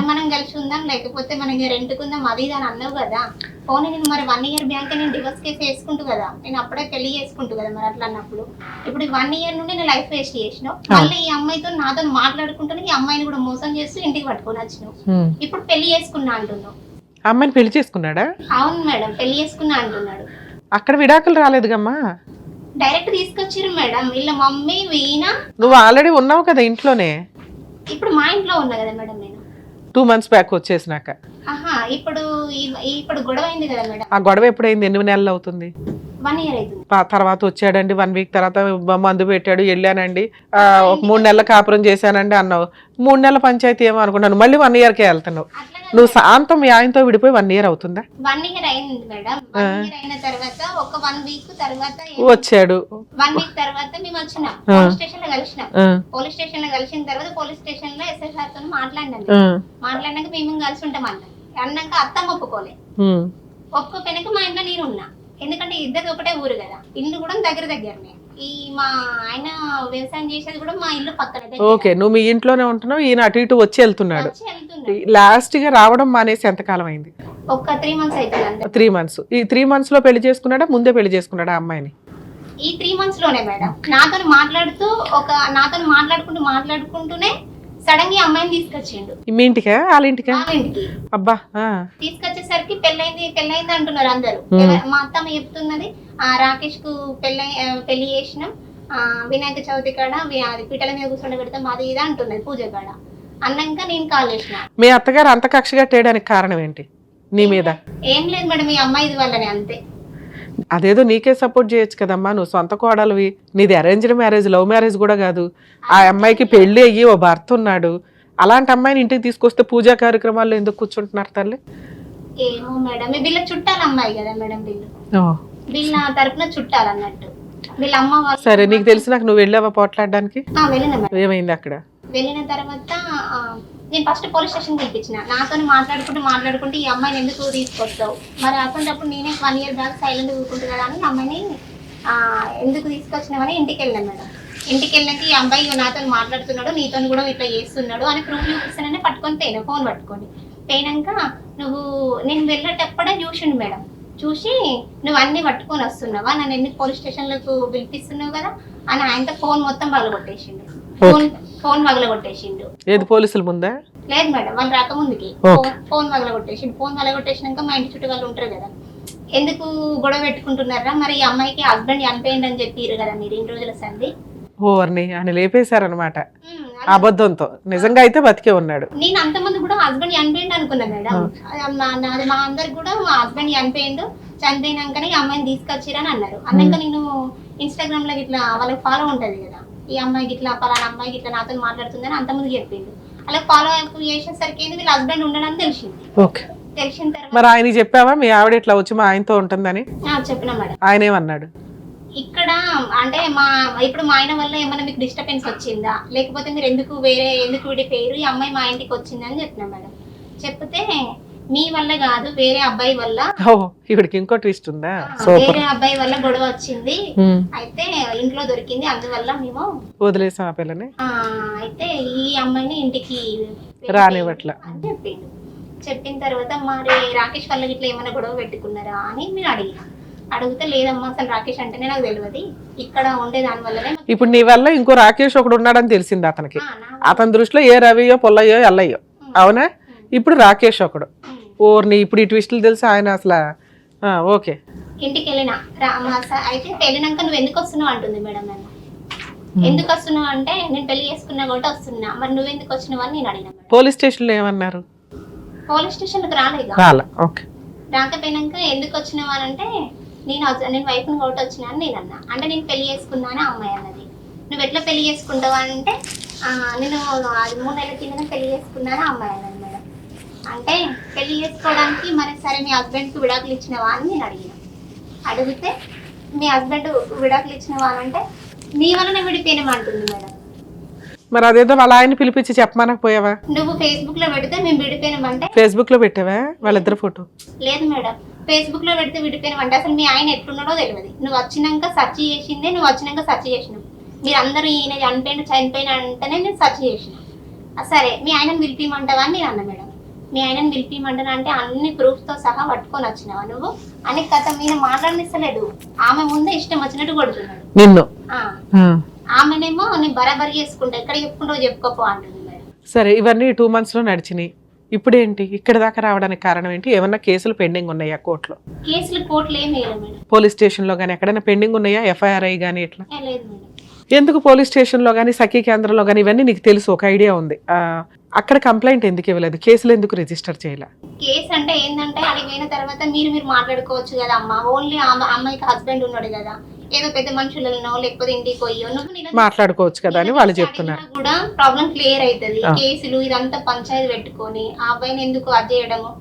మనం కలిసి ఉందాం లేకపోతే మనకి రెంట్కుందాం అది ఇది అని అన్నావు కదా. పోనీ నేను మరి 1 ఇయర్ బ్యాక్ నేను డివోర్స్ కేసు వేసుకుంటూ కదా, నేను అప్పుడే పెళ్లి చేసుకుంటూ కదా. మరి అట్లా అన్నప్పుడు ఇప్పుడు 1 ఇయర్ నుండి నేను లైఫ్ వేస్ట్ చేసినావు, మళ్ళీ ఈ అమ్మాయితో నాతో మాట్లాడుకుంటూ ఈ అమ్మాయిని కూడా మోసం చేస్తూ ఇంటికి పట్టుకొని వచ్చినావు. ఇప్పుడు పెళ్లి చేసుకున్నా అంటున్నావు. అమ్మాయిని పెళ్లి చేసుకున్నాడా? అవును మేడం, పెళ్లి చేసుకున్నా అంటున్నాడు. అక్కడ విడాకులు రాలేదుగమ్మా, డైరెక్ట్ తీసుకొచ్చిరు మేడం. వీళ్ళ మమ్మీ వీణ. నువ్వు ఆల్రెడీ ఉన్నావు కదా ఇంట్లోనే. ఇప్పుడు మా ఇంట్లో ఉన్నా కదా మేడం నేను. 2 months బ్యాక్ వచ్చేసినాక. ఇప్పుడు గొడవ అయింది కదా మేడం. ఆ గొడవ ఎప్పుడైంది? ఎన్ని నెలలు అవుతుంది? 1 year అవుతుంది. తర్వాత వచ్చాడండి, 1 వీక్ తర్వాత మందు పెట్టాడు, వెళ్ళానండి, ఒక 3 నెలల కాపురం చేశానండి అన్నావు. 3 నెలల పంచాయతీ ఏమో అనుకున్నాను, మళ్ళీ 1 yearకే వెళ్తున్నావు. నువ్వు శాంతం మీ ఆయనతో విడిపోయి 1 year అవుతుందా? 1 year అయింది మేడం. 1 year అయిన తర్వాత ఒక 1 week తర్వాత వచ్చాడు. 1 week తర్వాత మేము వచ్చినాం, పోలీస్ స్టేషన్ లో కలిసినాం. పోలీస్ స్టేషన్ లో కలిసిన తర్వాత పోలీస్ స్టేషన్ లో SSR తో మాట్లాడినాక మేము కలిసి ఉంటాం అన్నాక అత్తమ్మ ఒప్పుకోలే. ఒప్పుకోపోయినాక మా ఇంట్లో నేను ఉన్నా, ఎందుకంటే ఇద్దరు ఒకటే ఊరు కదా, ఇల్లు కూడా దగ్గరనే. ఈ మా ఆయన వ్యవసాయం చేసేది కూడా మా ఇల్లు పక్కన. ఓకే, నువ్వు మీ ఇంట్లోనే ఉంటున్నావు, ఈయన అటు ఇటు వచ్చి వెళ్తున్నాడు. లాస్ట్ గా రావడం మానేసి ఎంతకాలం అయింది? ఒక 3 months అవుతుంది. 3 months. ఈ 3 months లో పెళ్లి చేసుకున్నాడా, ముందే పెళ్లి చేసుకున్నాడా అమ్మాయిని? ఈ 3 months లోనే మేడం. నాతో మాట్లాడుకుంటూనే సడన్ గా ఈ అమ్మాయిని తీసుకొచ్చిండు మీ ఇంటికా వాళ్ళ ఇంటికా? మా ఇంటికి. అబ్బా తీసుకొచ్చేసరికి పెళ్ళైంది అంటున్నారు అందరూ. మా అత్తమ్మ చెప్తున్నది రాకేష్ కు పెళ్లి చేసినాం, వినాయక చవితి కాడ అది పీటల మీద కూర్చొని పెడతాం అది ఇది అంటున్నది పూజ కాడ. అన్నాక నేను కాల్ చేసిన. మీ అత్తగారు అంత కక్ష కట్టేయడానికి కారణం ఏంటి నీ మీద? ఏం లేదు మేడం, ఈ అమ్మాయి వల్లనే అంతే. అదేదో నీకే సపోర్ట్ చేయొచ్చు కదమ్మా, నువ్వు సొంత కోడలివి, నీది అరేంజ్డ్ మ్యారేజ్, లవ్ మ్యారేజ్ కూడా కాదు. ఆ అమ్మాయికి పెళ్లి అయ్యి ఓ భర్త ఉన్నాడు, అలాంటి అమ్మాయిని ఇంటికి తీసుకొస్తే పూజా కార్యక్రమాల్లో ఎందుకు కూర్చుంటున్నారు తల్లి? ఏమో మేడం, వీళ్ళ చుట్టాలు అమ్మాయి కదా మేడం, వీళ్ళ తరపున చుట్టాలు అన్నట్టు వీళ్ళ అమ్మ వాళ్ళు. సరే, నీకు తెలిసినాక నువ్వు వెళ్ళావా పోట్లాడడానికి? వెళ్ళిన మేడం. ఏమైంది అక్కడ? వెళ్ళిన తర్వాత నేను ఫస్ట్ పోలీస్ స్టేషన్ పిలిపించిన. నాతో మాట్లాడుకుంటే ఈ అమ్మాయిని ఎందుకు తీసుకొస్తావు, మరి అటువంటిప్పుడు నేనే 1 year బ్యాక్ సైలెంట్ కూర్చుంటు కదా అని అమ్మాయిని ఎందుకు తీసుకొచ్చినామని ఇంటికి వెళ్ళాను మేడం. ఇంటికి వెళ్ళాక ఈ అబ్బాయి నాతో మాట్లాడుతున్నాడు, నీతో కూడా ఇట్లా చేస్తున్నాడు అని ప్రూఫ్ చూపిస్తానని పట్టుకొని పోయినా, ఫోన్ పట్టుకొని పోయినాక నేను వెళ్ళేటప్పుడే చూసిండు మేడం. చూసి నువ్వు అన్ని పట్టుకొని వస్తున్నావా, నన్ను ఎందుకు పోలీస్ స్టేషన్లకు పిలిపిస్తున్నావు కదా అని ఆయనతో ఫోన్ మొత్తం పగలగొట్టేసిండు. ఫోన్ పగలగొట్టేసిండు. ఏది పోలీసుల ముందా? లేదు మేడం, వాళ్ళు రాకముందుకి ఫోన్ పగలగొట్టేసిండు. ఫోన్ పగలగొట్టేసినాక మా ఇంటి చుట్టూ వాళ్ళు ఉంటారు కదా, ఎందుకు గొడవ పెట్టుకుంటున్నారా, మరి ఈ అమ్మాయికి హస్బెండ్ చనిపోయింది అని చెప్పారు కదా మీరు ఇన్ని రోజుల సంది. ఓవర్ని ఆయన లేపేశారనమాట అబద్ధంతో. నిజంగా అయితే బతికే ఉన్నాడు. నేను అంతమంది కూడా హస్బెండ్ చనిపోయింది అనుకున్నా మేడం. నాది మా అందరికి కూడా మా హస్బెండ్ చనిపోయినాకనే ఈ అమ్మాయిని తీసుకొచ్చిరని అన్నారు. అన్నాక నేను ఇన్స్టాగ్రామ్ లో ఇట్లా వాళ్ళకి ఫాలో ఉంటది కదా, ఈ అమ్మాయికి ఇట్లా పలానా అమ్మాయికి ఇట్లా నాతో మాట్లాడుతుందని అంతమంది చెప్పిండు. అలా ఫాలో అప్ చేసేసరికి వీళ్ళ హస్బెండ్ ఉండడం తెలిసింది. తెలిసిన తర్వాత మరి ఆయన చెప్పావా మీ ఆవిడ ఇట్లా వచ్చి మా ఆయనతో ఉంటుందని? చెప్పినా మేడం. ఆయన ఏమన్నాడు? ఇక్కడ అంటే ఇప్పుడు మా ఆయన వల్ల ఏమైనా మీకు డిస్టర్బెన్స్ వచ్చిందా, లేకపోతే మీరు ఎందుకు విడిపోయారు, ఈ అమ్మాయి మా ఇంటికి వచ్చింది అని చెప్పినా మేడం. చెప్తే మీ వల్ల కాదు, వేరే అబ్బాయి వల్ల. ఇవిడికి ఇంకో ట్విస్ట్ ఉందా? వేరే అబ్బాయి వల్ల గొడవ వచ్చింది, అయితే ఇంట్లో దొరికింది, అందువల్ల మేము వదిలేసాం ఆ పిల్లని. అయితే ఈ అమ్మాయిని ఇంటికి రానివ్వట్ల అని చెప్పిండు. చెప్పిన తర్వాత మరి రాకేష్ వల్ల ఇట్లా ఏమైనా గొడవ పెట్టుకున్నారా అని మీరు అడిగితే లేదమ్మా, అసలు రాకేష్ అంటేనే నాకు తెలియదు, ఇక్కడ ఉండే దాని వల్లనే. ఇప్పుడు నీ వల్ల ఇంకో రాకేష్ ఒకడు ఉన్నాడని తెలిసింది అతనికి. అతని దృష్టిలో ఏ రవియో పొల్లయ్యో ఎల్లయ్యో, అవునా? ఇప్పుడు రాకేష్ ఒకడు. ఓర్ని ఇప్పుడు ఈ ట్విస్టులు తెలిసి ఆయన అసలు ఓకే. ఇంటికి వెళ్ళినా అయితే వెళ్ళినాక నువ్వు ఎందుకు వస్తున్నావు అంటుంది మేడం. నన్ను ఎందుకు వస్తున్నావు అంటే నేను పెళ్లి చేసుకున్నా కూడా వస్తున్నా, మరి నువ్వు ఎందుకు వచ్చినావు అని నేను అడిగినా. పోలీస్ స్టేషన్ లో ఏమన్నారు? పోలీస్ స్టేషన్కి రాలేదు. రాకపోయినాక ఎందుకు వచ్చినావు అని అంటే నేను వైఫ్ని కాబట్టి వచ్చినా అని నేను అన్నా. అంటే నేను పెళ్లి చేసుకున్నా అని అమ్మాయి అన్నది. నువ్వు ఎట్లా పెళ్లి చేసుకుంటావు అని అంటే నేను 3 నెలల కింద పెళ్లి చేసుకున్నాను అమ్మాయి అన్నది మేడం. అంటే పెళ్లి చేసుకోవడానికి మరి సరే మీ హస్బెండ్కి విడాకులు ఇచ్చినవా అని నేను అడిగితే మీ హస్బెండ్ విడాకులు ఇచ్చినవా అని అంటే నీ వలన విడిపోయినామంటుంది మేడం. మరి అదేదో వాళ్ళ ఆయన పిలిపించి చెప్పమనకపోయావా? నువ్వు ఫేస్బుక్ లో పెడితే మేము విడిపోయినామంటే. ఫేస్బుక్ లో పెట్టావా వాళ్ళిద్దరు ఫోటో? లేదు మేడం, ఫేస్బుక్ లో పెడితే విడిపోయినామంటే అసలు మీ ఆయన ఎట్లున్నాడో తెలియదు. నువ్వు వచ్చినాక సెర్చ్ చేసిందే, నువ్వు వచ్చినాక సెర్చ్ చేసినావు. మీరు అందరూ ఈయన చనిపోయిన అంటేనే నేను సెర్చ్ చేసిన. సరే మీ ఆయనను పిలిపిమంటావా అని నేను అన్నా మేడం. మీ ఆయనను పిలిపిమంటానా అంటే అన్ని ప్రూఫ్స్ తో సహా పట్టుకొని వచ్చినావా నువ్వు అని కథ మీద మాట్లాడనిస్తలేదు. ఆమె ముందే ఇష్టం వచ్చినట్టు కొడుతున్నాడు నిన్ను. ఆమెనేమో నేను బరాబరి చేసుకుంటా, ఎక్కడ చెప్పుకుంటావు చెప్పుకోపో అంటుంది మేడం. సరే, ఇవన్నీ 2 months లో నడిచినాయి. ఇప్పుడేంటి ఇక్కడ దాకా రావడానికి కారణం ఏంటి? ఏమన్నా కేసులు పెండింగ్ ఉన్నాయా కోర్టులో? కేసులు కోర్టులో ఏమీ లేదు మేడం. పోలీస్ స్టేషన్ లో గానీ ఎక్కడైనా పెండింగ్ ఉన్నాయా? FIR గానీ ఇట్లా? లేదు మేడం. ఎందుకు పోలీస్ స్టేషన్ లో గానీ సఖీ కేంద్రంలో గానీ ఇవన్నీ నీకు తెలుసు, ఒక ఐడియా ఉంది, అక్కడ కంప్లైంట్ ఎందుకు ఇవ్వలేదు? కేసులు ఎందుకు రిజిస్టర్ చేయాల? కేసు అంటే ఏంటంటే అడిగి పోయిన తర్వాత మీరు మాట్లాడుకోవచ్చు కదా అమ్మ. ఓన్లీ అమ్మాయికి హస్బెండ్ ఉన్నాడు కదా, ఏదో పెద్ద మనుషులను లేకపోతే ఇంటికి పోయో నువ్వు మాట్లాడుకోవచ్చు కదా అని వాళ్ళు చెప్తున్నారు. కూడా ప్రాబ్లం క్లియర్ అవుతుంది. కేసులు ఇదంతా పంచాయతీ పెట్టుకొని ఆ అబ్బాయిని ఎందుకు అది చేయడము,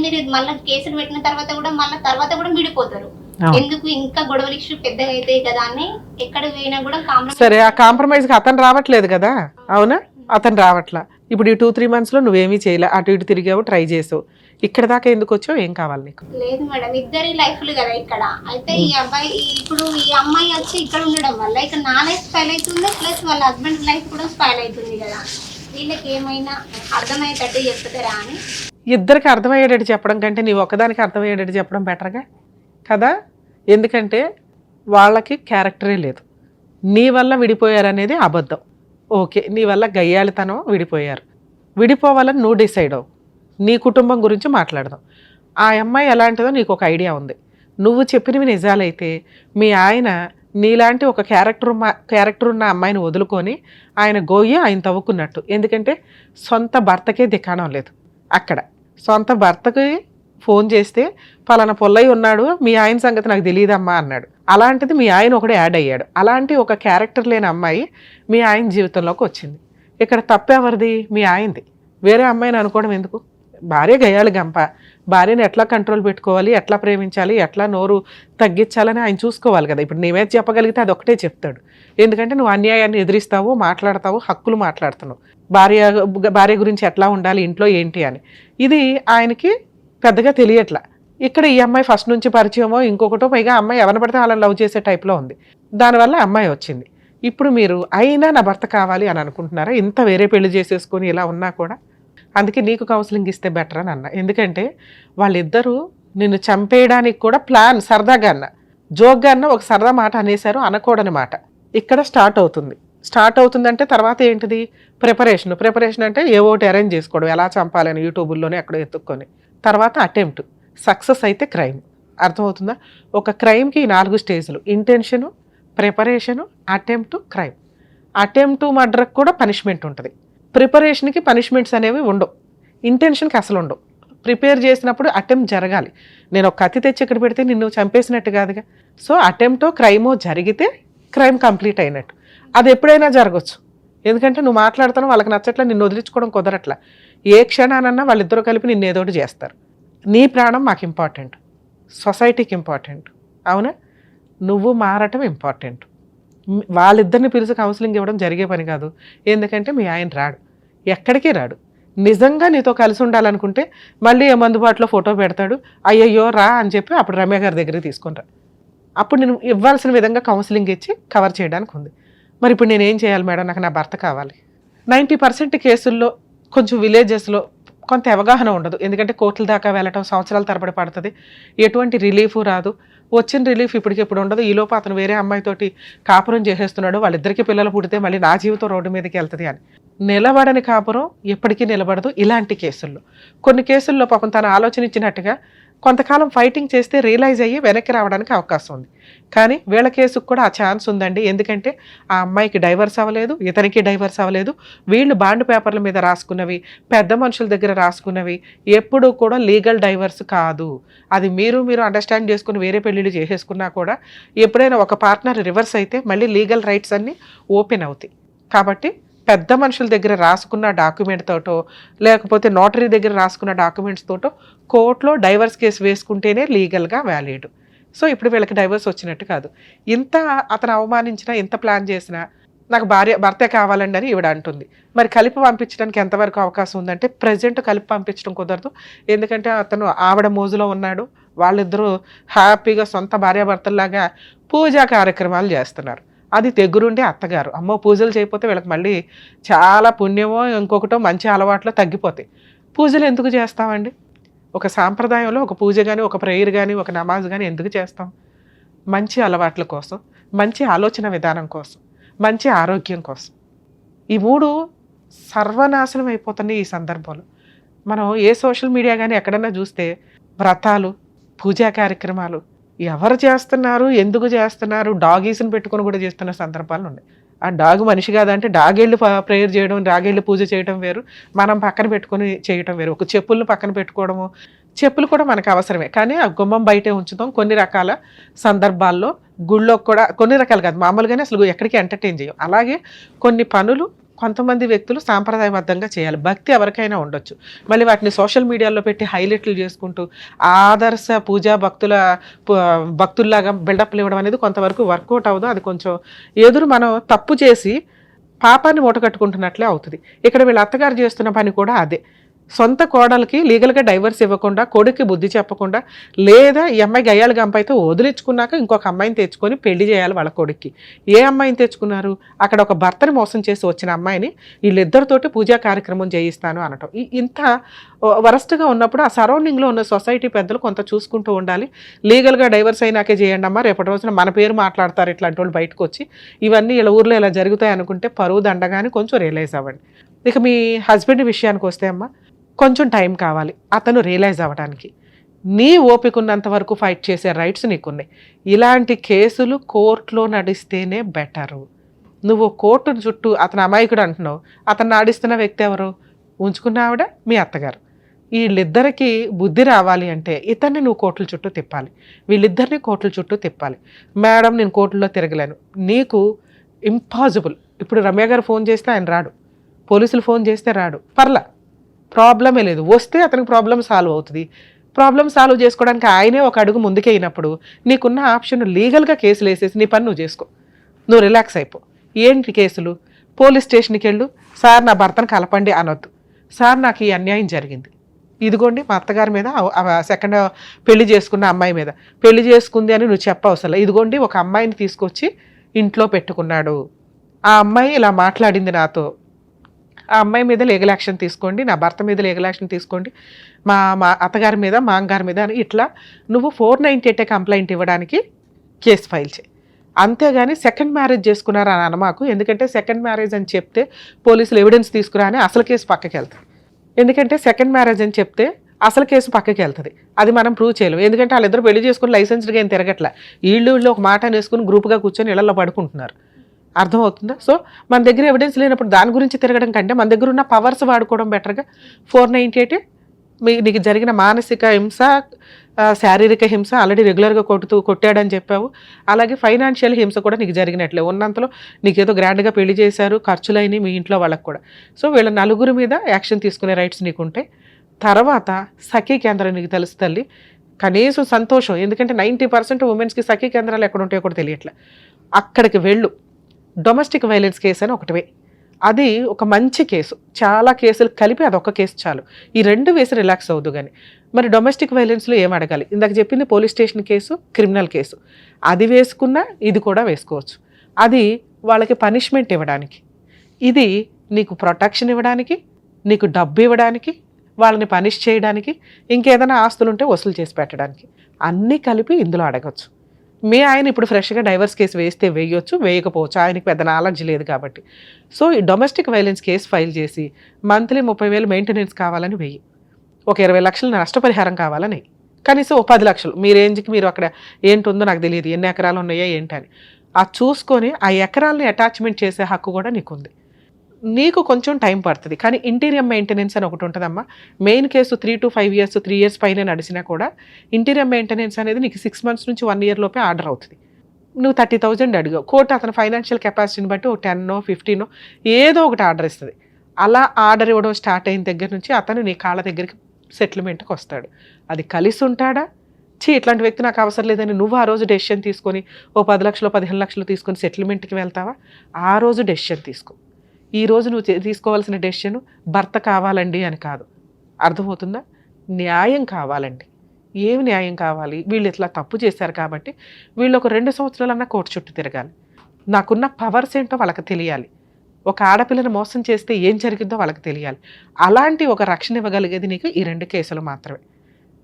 మీరు మళ్ళీ కేసులు పెట్టిన తర్వాత కూడా విడిపోతారు. ఎందుకు ఇంకా గొడవలు ఇష్యూ పెద్దగా అవుతాయి కదా అని ఎక్కడ పోయినా కూడా సరే, ఆ కాంప్రమైజ్ కి అతను రావట్లేదు కదా, అవునా? అతను రావట్లా. ఇప్పుడు ఈ 2-3 months లో నువ్వేమీ చేయలే, అటు ఇటు తిరిగావు, ట్రై చేసావు. ఇక్కడ దాకా ఎందుకు వచ్చావు? ఏం కావాలి నీకు? లేదు మేడం, ఇద్దరి లైఫ్లు కదా ఇక్కడ. అయితే ఈ అబ్బాయి ఇప్పుడు ఈ అమ్మాయి వచ్చి ఇక్కడ ఉండడం వల్ల ఇక్కడ నా లైఫ్ స్పైల్ అవుతుంది, ప్లస్ వాళ్ళ హస్బెండ్ లైఫ్ కూడా స్పైల్ అవుతుంది కదా. వీళ్ళకి ఏమైనా అర్థమయ్యేటట్టు చెప్తారా అని. ఇద్దరికి అర్థమయ్యేటట్టు చెప్పడం కంటే నీవు ఒకదానికి అర్థమయ్యేటట్టు చెప్పడం బెటర్గా కదా. ఎందుకంటే వాళ్ళకి క్యారెక్టరే లేదు, నీ వల్ల విడిపోయారనేది అబద్ధం. ఓకే, నీ వల్ల గయ్యాళితనం విడిపోయారు. విడిపోవాలని నువ్వు డిసైడ్ అవ్వు. నీ కుటుంబం గురించి మాట్లాడదాం. ఆ అమ్మాయి ఎలాంటిదో నీకు ఒక ఐడియా ఉంది. నువ్వు చెప్పినవి నిజాలైతే మీ ఆయన నీలాంటి ఒక క్యారెక్టర్ ఉన్న అమ్మాయిని వదులుకొని ఆయన గోయ్య ఆయన తవ్వుకున్నట్టు. ఎందుకంటే సొంత భర్తకే దిక్కాణం లేదు. అక్కడ సొంత భర్తకి ఫోన్ చేస్తే పలానా పొల్లయ్య ఉన్నాడు, మీ ఆయన సంగతి నాకు తెలియదమ్మా అన్నాడు. అలాంటిది మీ ఆయన ఒకడు యాడ్ అయ్యాడు. అలాంటి ఒక క్యారెక్టర్ లేని అమ్మాయి మీ ఆయన జీవితంలోకి వచ్చింది. ఇక్కడ తప్పెవరిది? మీ ఆయనది. వేరే అమ్మాయిని అనుకోవడం ఎందుకు? భార్య గయ్యాలి గంప. భార్యని ఎట్లా కంట్రోల్ పెట్టుకోవాలి, ఎట్లా ప్రేమించాలి, ఎట్లా నోరు తగ్గించాలని ఆయన చూసుకోవాలి కదా. ఇప్పుడు నీవే చెప్పగలిగితే అది ఒకటే చెప్తాడు. ఎందుకంటే నువ్వు అన్యాయాన్ని ఎదిరిస్తావు, మాట్లాడతావు, హక్కులు మాట్లాడుతున్నావు. భార్య గురించి ఎట్లా ఉండాలి, ఇంట్లో ఏంటి అని. ఇది ఆయనకి పెద్దగా తెలియట్లా. ఇక్కడ ఈ అమ్మాయి ఫస్ట్ నుంచి పరిచయమో ఇంకొకటో, పైగా అమ్మాయి ఎవరిని పడితే వాళ్ళని లవ్ చేసే టైప్లో ఉంది. దానివల్ల అమ్మాయి వచ్చింది. ఇప్పుడు మీరు అయినా నా భర్త కావాలి అని అనుకుంటున్నారా? ఇంత వేరే పెళ్లి చేసేసుకొని ఇలా ఉన్నా కూడా. అందుకే నీకు కౌన్సిలింగ్ ఇస్తే బెటర్ అని అన్న. ఎందుకంటే వాళ్ళిద్దరూ నిన్ను చంపేయడానికి కూడా ప్లాన్, సరదాగా అన్న, జోక్గా అన్న, ఒక సరదా మాట అనేశారు, అనకూడని మాట. ఇక్కడ స్టార్ట్ అవుతుందంటే తర్వాత ఏంటిది? ప్రిపరేషన్ అంటే ఏ ఒకటి అరేంజ్ చేసుకోవడం, ఎలా చంపాలని యూట్యూబుల్లోనే ఎక్కడో ఎత్తుక్కొని. తర్వాత అటెంప్ట్, సక్సెస్ అయితే క్రైమ్. అర్థమవుతుందా? ఒక క్రైమ్కి 4 స్టేజ్లు: intention, preparation, attempt, crime. Attempt మర్డర్కి కూడా పనిష్మెంట్ ఉంటుంది. ప్రిపరేషన్కి పనిష్మెంట్స్ అనేవి ఉండవు, ఇంటెన్షన్కి అసలు ఉండవు. ప్రిపేర్ చేసినప్పుడు అటెంప్ట్ జరగాలి. నేను ఒక కత్తి తెచ్చి ఇక్కడ పెడితే నిన్ను చంపేసినట్టు కాదుగా. సో అటెంప్టో క్రైమో జరిగితే క్రైమ్ కంప్లీట్ అయినట్టు. అది ఎప్పుడైనా జరగచ్చు. ఎందుకంటే నువ్వు మాట్లాడుతాను, వాళ్ళకి నచ్చట్లా, నిన్ను వదిలించుకోవడం కుదరట్లా. ఏ క్షణానన్నా వాళ్ళిద్దరూ కలిపి నిన్ను ఏదోటి చేస్తారు. నీ ప్రాణం మాకు ఇంపార్టెంట్, సొసైటీకి ఇంపార్టెంట్. అవునా? నువ్వు మారటం ఇంపార్టెంట్. వాళ్ళిద్దరిని పిలిచి కౌన్సిలింగ్ ఇవ్వడం జరిగే పని కాదు. ఎందుకంటే మీ ఆయన రాడు, ఎక్కడికి రాడు. నిజంగా నీతో కలిసి ఉండాలనుకుంటే మళ్ళీ అందుబాటులో ఫోటో పెడతాడు, అయ్యయ్యో రా అని చెప్పి అప్పుడు రమ్య గారి దగ్గరికి తీసుకుని రా. అప్పుడు నేను ఇవ్వాల్సిన విధంగా కౌన్సిలింగ్ ఇచ్చి కవర్ చేయడానికి ఉంది. మరి ఇప్పుడు నేను ఏం చేయాలి మేడం? నాకు నా భర్త కావాలి. 90% కేసుల్లో కొంచెం విలేజెస్లో కొంత అవగాహన ఉండదు. ఎందుకంటే కోర్టుల దాకా వెళ్ళటం సంవత్సరాల తరబడి పడుతుంది, ఎటువంటి రిలీఫ్ రాదు. వచ్చిన రిలీఫ్ ఇప్పటికిప్పుడు ఉండదు. ఈలోపు అతను వేరే అమ్మాయితోటి కాపురం చేసేస్తున్నాడు, వాళ్ళిద్దరికి పిల్లలు పుడితే మళ్ళీ నా జీవితం రోడ్డు మీదకి వెళ్తుంది అని. నిలబడని కాపురం ఎప్పటికీ నిలబడదు. ఇలాంటి కేసుల్లో కొన్ని కేసుల్లో పాపం తన ఆలోచన ఇచ్చినట్టుగా కొంతకాలం ఫైటింగ్ చేస్తే రియలైజ్ అయ్యి వెనక్కి రావడానికి అవకాశం ఉంది. కానీ వీళ్ళ కేసుకు కూడా ఆ ఛాన్స్ ఉందండి. ఎందుకంటే ఆ అమ్మాయికి డైవర్స్ అవ్వలేదు, ఇతనికి డైవర్స్ అవ్వలేదు. వీళ్ళు బాండ్ పేపర్ల మీద రాసుకున్నవి, పెద్ద మనుషుల దగ్గర రాసుకున్నవి ఎప్పుడూ కూడా లీగల్ డైవర్స్ కాదు. అది మీరు అండర్స్టాండ్ చేసుకుని వేరే పెళ్ళిళ్ళు చేసేసుకున్నా కూడా ఎప్పుడైనా ఒక పార్ట్నర్ రివర్స్ అయితే మళ్ళీ లీగల్ రైట్స్ అన్నీ ఓపెన్ అవుతాయి. కాబట్టి పెద్ద మనుషుల దగ్గర రాసుకున్న డాక్యుమెంట్ తోటో లేకపోతే నోటరీ దగ్గర రాసుకున్న డాక్యుమెంట్స్ తోటో కోర్టులో డైవర్స్ కేసు వేసుకుంటేనే లీగల్గా వ్యాలిడ్. సో ఇప్పుడు వీళ్ళకి డైవర్స్ వచ్చినట్టు కాదు. ఇంత అతను అవమానించినా, ఇంత ప్లాన్ చేసినా నాకు భర్తే కావాలండి అని ఈవిడ అంటుంది. మరి కలిపి పంపించడానికి ఎంతవరకు అవకాశం ఉందంటే ప్రజెంట్ కలిపి పంపించడం కుదరదు. ఎందుకంటే అతను ఆవిడ మోజులో ఉన్నాడు, వాళ్ళిద్దరూ హ్యాపీగా సొంత భార్యాభర్తల్లాగా పూజా కార్యక్రమాలు చేస్తున్నారు. అది దగ్గరుండే అత్తగారు అమ్మో పూజలు చేయకపోతే వీళ్ళకి మళ్ళీ చాలా పుణ్యమో ఇంకొకటో మంచి అలవాట్లో తగ్గిపోతాయి. పూజలు ఎందుకు చేస్తామండి? ఒక సాంప్రదాయంలో ఒక పూజ కానీ, ఒక ప్రేయర్ కానీ, ఒక నమాజ్ కానీ ఎందుకు చేస్తాం? మంచి అలవాట్ల కోసం, మంచి ఆలోచన విధానం కోసం, మంచి ఆరోగ్యం కోసం. ఈ 3 సర్వనాశనం అయిపోతున్నాయి ఈ సందర్భంలో. మనం ఏ సోషల్ మీడియా కానీ ఎక్కడన్నా చూస్తే వ్రతాలు, పూజా కార్యక్రమాలు ఎవరు చేస్తున్నారు, ఎందుకు చేస్తున్నారు, డాగీస్ని పెట్టుకొని కూడా చేస్తున్న సందర్భాలు ఉన్నాయి. ఆ డాగ్ మనిషి కాదంటే డాగేళ్ళు ప్రేయర్ చేయడం, డాగేళ్ళు పూజ చేయడం వేరు, మనం పక్కన పెట్టుకొని చేయడం వేరు. ఒక చెప్పులను పక్కన పెట్టుకోవడము, చెప్పులు కూడా మనకు అవసరమే, కానీ ఆ గుమ్మం బయటే ఉంచుతాం. కొన్ని రకాల సందర్భాల్లో గుళ్ళో కూడా కొన్ని రకాలు కాదు, మామూలుగానే అసలు ఎక్కడికి ఎంటర్టైన్ చేయం. అలాగే కొన్ని పనులు కొంతమంది వ్యక్తులు సాంప్రదాయబద్ధంగా చేయాలి. భక్తి ఎవరికైనా ఉండొచ్చు, మళ్ళీ వాటిని సోషల్ మీడియాలో పెట్టి హైలైట్లు చేసుకుంటూ ఆదర్శ పూజా భక్తుల్లాగా బిల్డప్లు ఇవ్వడం అనేది కొంతవరకు వర్కౌట్ అవ్వదు. అది కొంచెం మనం తప్పు చేసి పాపాన్ని మూటకట్టుకుంటున్నట్లే అవుతుంది. ఇక్కడ వీళ్ళ అత్తగారు చేస్తున్న పని కూడా అదే. సొంత కోడలికి లీగల్గా డైవర్స్ ఇవ్వకుండా, కొడుక్కి బుద్ధి చెప్పకుండా, లేదా ఈ అమ్మాయి గయ్యాళి గంప అయితే వదిలించుకున్నాక ఇంకొక అమ్మాయిని తెచ్చుకొని పెళ్లి చేయాలి వాళ్ళ కొడుక్కి. ఏ అమ్మాయిని తెచ్చుకున్నారు? అక్కడ ఒక భర్తని మోసం చేసి వచ్చిన అమ్మాయిని వీళ్ళిద్దరితోటి పూజా కార్యక్రమం చేయిస్తాను అనటం. ఇంత వరస్ట్గా ఉన్నప్పుడు ఆ సరౌండింగ్లో ఉన్న సొసైటీ పెద్దలు కొంత చూసుకుంటూ ఉండాలి. లీగల్గా డైవర్స్ అయినాకే చేయండి అమ్మా, రేపటి రోజున మన పేరు మాట్లాడతారు ఇట్లాంటి వాళ్ళు బయటకు వచ్చి, ఇవన్నీ ఇలా ఊర్లో ఇలా జరుగుతాయి అనుకుంటే పరువు దండగాని కొంచెం రియలైజ్ అవ్వండి. ఇక మీ హస్బెండ్ విషయానికి వస్తే అమ్మా, కొంచెం టైం కావాలి అతను రియలైజ్ అవ్వడానికి. నీ ఓపిక ఉన్నంత వరకు ఫైట్ చేసే రైట్స్ నీకున్నాయి. ఇలాంటి కేసులు కోర్టులో నడిస్తేనే బెటరు. నువ్వు కోర్టు చుట్టూ అతను అమాయకుడు అంటున్నావు, అతను ఆడిస్తున్న వ్యక్తి ఎవరు? ఉంచుకున్న ఆవిడ మీ అత్తగారు. వీళ్ళిద్దరికీ బుద్ధి రావాలి అంటే ఇతన్ని నువ్వు కోర్టుల చుట్టూ తిప్పాలి, వీళ్ళిద్దరిని కోర్టుల చుట్టూ తిప్పాలి. మేడం నేను కోర్టుల్లో తిరగలేను, నీకు ఇంపాసిబుల్. ఇప్పుడు రమ్య గారు ఫోన్ చేస్తే ఆయన రాడు, పోలీసులు ఫోన్ చేస్తే రాడు, పర్లా, ప్రాబ్లమే లేదు. వస్తే అతనికి ప్రాబ్లం సాల్వ్ అవుతుంది. ప్రాబ్లం సాల్వ్ చేసుకోవడానికి ఆయనే ఒక అడుగు ముందుకే అయినప్పుడు నీకున్న ఆప్షన్ లీగల్గా కేసులు వేసేసి నీ పని నువ్వు చేసుకో, నువ్వు రిలాక్స్ అయిపో. ఏంటి కేసులు? పోలీస్ స్టేషన్కి వెళ్ళు, సార్ నా భర్తను కలపండి అనొద్దు, సార్ నాకు ఈ అన్యాయం జరిగింది, ఇదిగోండి మా అత్తగారి మీద సెకండ్ పెళ్లి చేసుకున్న అమ్మాయి మీద పెళ్లి చేసుకుంది అని నువ్వు చెప్పవసరం. ఇదిగోండి ఒక అమ్మాయిని తీసుకొచ్చి ఇంట్లో పెట్టుకున్నాడు, ఆ అమ్మాయి ఇలా మాట్లాడింది నాతో, ఆ అమ్మాయి మీద లీగల్ యాక్షన్ తీసుకోండి, నా భర్త మీద లీగల్ యాక్షన్ తీసుకోండి, మా అత్తగారి మీద మాంగారి మీద అని ఇట్లా నువ్వు 498 కంప్లైంట్ ఇవ్వడానికి కేసు ఫైల్ చేయి. అంతేగాని సెకండ్ మ్యారేజ్ చేసుకున్నారు అని అనమాకు. ఎందుకంటే సెకండ్ మ్యారేజ్ అని చెప్తే పోలీసులు ఎవిడెన్స్ తీసుకురా అని అసలు కేసు పక్కకి వెళ్తుంది. ఎందుకంటే సెకండ్ మ్యారేజ్ అని చెప్తే అసలు కేసు పక్కకి వెళ్తుంది, అది మనం ప్రూవ్ చేయలేము. ఎందుకంటే వాళ్ళిద్దరు పెళ్లి చేసుకుని లైసెన్స్డ్గా ఏం తిరగట్లా, వీళ్ళు ఒక మాట వేసుకుని గ్రూప్గా కూర్చొని ఇళ్లలో పడుకుంటున్నారు. అర్థమవుతుందా? సో మన దగ్గర ఎవిడెన్స్ లేనప్పుడు దాని గురించి తిరగడం కంటే మన దగ్గర ఉన్న పవర్స్ వాడుకోవడం బెటర్గా. 498 నీకు జరిగిన మానసిక హింస, శారీరక హింస ఆల్రెడీ రెగ్యులర్గా కొట్టాడని చెప్పావు, అలాగే ఫైనాన్షియల్ హింస కూడా నీకు జరిగినట్లే. ఉన్నంతలో నీకేదో గ్రాండ్గా పెళ్లి చేశారు, ఖర్చులైనవి మీ ఇంట్లో వాళ్ళకు కూడా. సో వీళ్ళ నలుగురి మీద యాక్షన్ తీసుకునే రైట్స్ నీకుంటాయి. తర్వాత సఖీ కేంద్రం నీకు తెలుసు తల్లి, కనీసం సంతోషం. ఎందుకంటే 90% ఉమెన్స్కి సఖీ కేంద్రాలు ఎక్కడ ఉంటాయో కూడా తెలియట్లే. అక్కడికి వెళ్ళు. డొమెస్టిక్ వైలెన్స్ కేసు అని ఒకటివే, అది ఒక మంచి కేసు. చాలా కేసులు కలిపి అదొక కేసు చాలు. ఈ 2 వేసి రిలాక్స్ అవ్వదు. కానీ మరి డొమెస్టిక్ వైలెన్స్లో ఏం అడగాలి? ఇందాక చెప్పింది police station case, criminal case. అది వేసుకున్నా ఇది కూడా వేసుకోవచ్చు. అది వాళ్ళకి పనిష్మెంట్ ఇవ్వడానికి, ఇది నీకు ప్రొటెక్షన్ ఇవ్వడానికి, నీకు డబ్బు ఇవ్వడానికి, వాళ్ళని పనిష్ చేయడానికి, ఇంకేదైనా ఆస్తులు ఉంటే వసూలు చేసి పెట్టడానికి, అన్నీ కలిపి ఇందులో అడగచ్చు. మీ ఆయన ఇప్పుడు ఫ్రెష్గా డైవర్స్ కేసు వేస్తే వేయొచ్చు, వేయకపోవచ్చు, ఆయనకి పెద్ద నాలెడ్జ్ లేదు కాబట్టి. సో ఈ డొమెస్టిక్ వైలెన్స్ కేసు ఫైల్ చేసి మంత్లీ 30,000 మెయింటెనెన్స్ కావాలని వెయ్యి, ఒక 20 లక్షలు నష్టపరిహారం కావాలని, కనీసం ఒక 10 లక్షలు మీ రేంజ్కి. మీరు అక్కడ ఏంటుందో నాకు తెలియదు, ఎన్ని ఎకరాలు ఉన్నాయో ఏంటని అది చూసుకొని ఆ ఎకరాలని అటాచ్మెంట్ చేసే హక్కు కూడా నీకుంది. నీకు కొంచెం టైం పడుతుంది, కానీ ఇంటీరియర్ మెయింటెనెన్స్ అని ఒకటి ఉంటుందమ్మా. Main case 3 to 5 years 3 years పైన నడిచినా కూడా ఇంటీరియర్ మెయింటెనెన్స్ అనేది నీకు 6 months నుంచి 1 year లోపే ఆర్డర్ అవుతుంది. నువ్వు 30,000 అడిగావు, కోర్టు అతని ఫైనాన్షియల్ కెపాసిటీని బట్టి ఒక 10 15 ఏదో ఒకటి ఆర్డర్ ఇస్తుంది. అలా ఆర్డర్ ఇవ్వడం స్టార్ట్ అయిన దగ్గర నుంచి అతను నీ కాళ్ళ దగ్గరికి సెటిల్మెంట్కి వస్తాడు. అది కలిసి ఉంటాడా? ఇట్లాంటి వ్యక్తి నాకు అవసరం లేదని నువ్వు ఆ రోజు డెసిషన్ తీసుకొని ఓ 10 లక్షలు 15 లక్షలు తీసుకొని సెటిల్మెంట్కి వెళ్తావా? ఆ రోజు డెసిషన్ తీసుకో. ఈ రోజు నువ్వు తీసుకోవాల్సిన డెసిషన్ భర్త కావాలండి అని కాదు. అర్థమవుతుందా? న్యాయం కావాలండి. ఏమి న్యాయం కావాలి? వీళ్ళు ఇట్లా తప్పు చేశారు కాబట్టి వీళ్ళు ఒక 2 సంవత్సరాలన్నా కోర్టు చుట్టూ తిరగాలి. నాకున్న పవర్స్ ఏంటో వాళ్ళకి తెలియాలి. ఒక ఆడపిల్లని మోసం చేస్తే ఏం జరిగిందో వాళ్ళకి తెలియాలి. అలాంటి ఒక రక్షణ ఇవ్వగలిగేది నీకు ఈ 2 కేసులు మాత్రమే.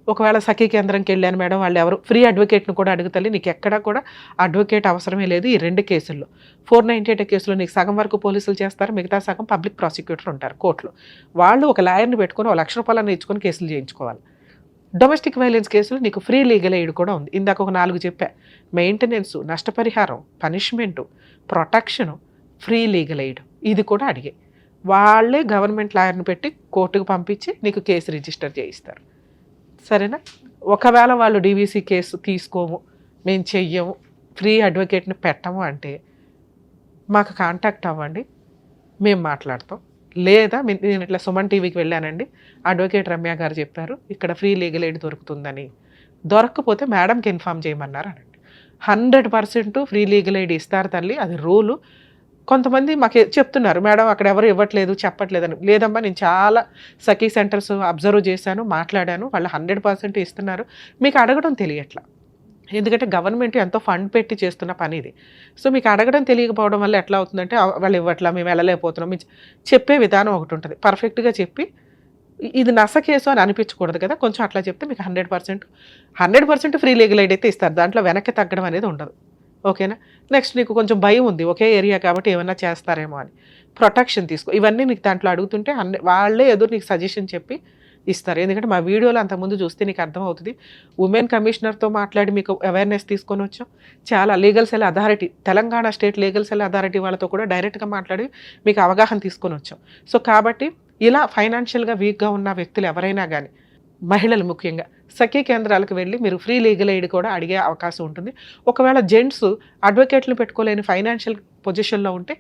ఒకవేళ సఖీ కేంద్రంకి వెళ్ళాను మేడం, వాళ్ళు ఎవరు ఫ్రీ అడ్వకేట్ను కూడా అడుగుతాలి, నీకు ఎక్కడా కూడా అడ్వకేట్ అవసరమే లేదు ఈ 2 కేసుల్లో. 498 కేసులో నీకు సగం వరకు పోలీసులు చేస్తారు, మిగతా సగం పబ్లిక్ ప్రాసిక్యూటర్ ఉంటారు కోర్టులో. వాళ్ళు ఒక లాయర్ని పెట్టుకొని 1 లక్ష రూపాయలను ఇచ్చుకొని కేసులు చేయించుకోవాలి. డొమెస్టిక్ వైలెన్స్ కేసులు నీకు ఫ్రీ లీగల్ ఎయిడ్ కూడా ఉంది. ఇందాక ఒక 4 చెప్పా, మెయింటెనెన్స్, నష్టపరిహారం, punishment, protection, free legal aid, ఇది కూడా అడిగే. వాళ్ళే గవర్నమెంట్ లాయర్ని పెట్టి కోర్టుకు పంపించి నీకు కేసు రిజిస్టర్ చేయిస్తారు. సరేనా? ఒకవేళ వాళ్ళు డీవీసీ కేసు తీసుకోము, మేము చెయ్యము, ఫ్రీ అడ్వకేట్ని పెట్టము అంటే మాకు కాంటాక్ట్ అవ్వండి, మేము మాట్లాడతాం. లేదా నేను ఇట్లా సుమన్ టీవీకి వెళ్ళానండి, అడ్వకేట్ రమ్య గారు చెప్పారు ఇక్కడ ఫ్రీ లీగల్ ఎయిడ్ దొరుకుతుందని, దొరకకపోతే మేడంకి ఇన్ఫామ్ చేయమన్నారు అనండి. 100% ఫ్రీ లీగల్ ఎయిడ్ ఇస్తారు తల్లి, అది రూలు. కొంతమంది మాకు చెప్తున్నారు, మేడం అక్కడ ఎవరు ఇవ్వట్లేదు చెప్పట్లేదని. లేదమ్మా, నేను చాలా సఖీ సెంటర్స్ అబ్జర్వ్ చేశాను, మాట్లాడాను, వాళ్ళు 100% ఇస్తున్నారు, మీకు అడగడం తెలియట్లా. ఎందుకంటే గవర్నమెంట్ ఎంతో ఫండ్ పెట్టి చేస్తున్న పని ఇది. సో మీకు అడగడం తెలియకపోవడం వల్ల ఎట్లా అవుతుందంటే, వాళ్ళు ఇవ్వట్లా, మేము వెళ్ళలేకపోతున్నాం, చెప్పే విధానం ఒకటి ఉంటుంది. పర్ఫెక్ట్గా చెప్పి ఇది నస కేసు అని అనిపించకూడదు కదా, కొంచెం అట్లా చెప్తే మీకు 100% ఫ్రీ లీగల్ ఎయిడ్ అయితే ఇస్తారు. దాంట్లో వెనక్కి తగ్గడం అనేది ఉండదు. ఓకేనా? నెక్స్ట్ నీకు కొంచెం భయం ఉంది, ఒకే ఏరియా కాబట్టి ఏమన్నా చేస్తారేమో అని, ప్రొటెక్షన్ తీసుకో. ఇవన్నీ నీకు దాంట్లో అడుగుతుంటే వాళ్ళే ఎదురు నీకు సజెషన్ చెప్పి ఇస్తారు. ఎందుకంటే మా వీడియోలో అంతకుముందు చూస్తే నీకు అర్థమవుతుంది. ఉమెన్ కమిషనర్తో మాట్లాడి మీకు అవేర్నెస్ తీసుకొని వచ్చాం. చాలా legal cell authority, Telangana state legal cell authority వాళ్ళతో కూడా డైరెక్ట్గా మాట్లాడి మీకు అవగాహన తీసుకొని వచ్చాం. సో కాబట్టి ఇలా ఫైనాన్షియల్గా వీక్గా ఉన్న వ్యక్తులు ఎవరైనా కానీ, మహిళలు ముఖ్యంగా సఖీ కేంద్రాలకు వెళ్ళి మీరు ఫ్రీ లీగల్ ఎయిడ్ కూడా అడిగే అవకాశం ఉంటుంది. ఒకవేళ జెంట్స్ అడ్వకేట్లు పెట్టుకోలేని ఫైనాన్షియల్ పొజిషన్లో ఉంటే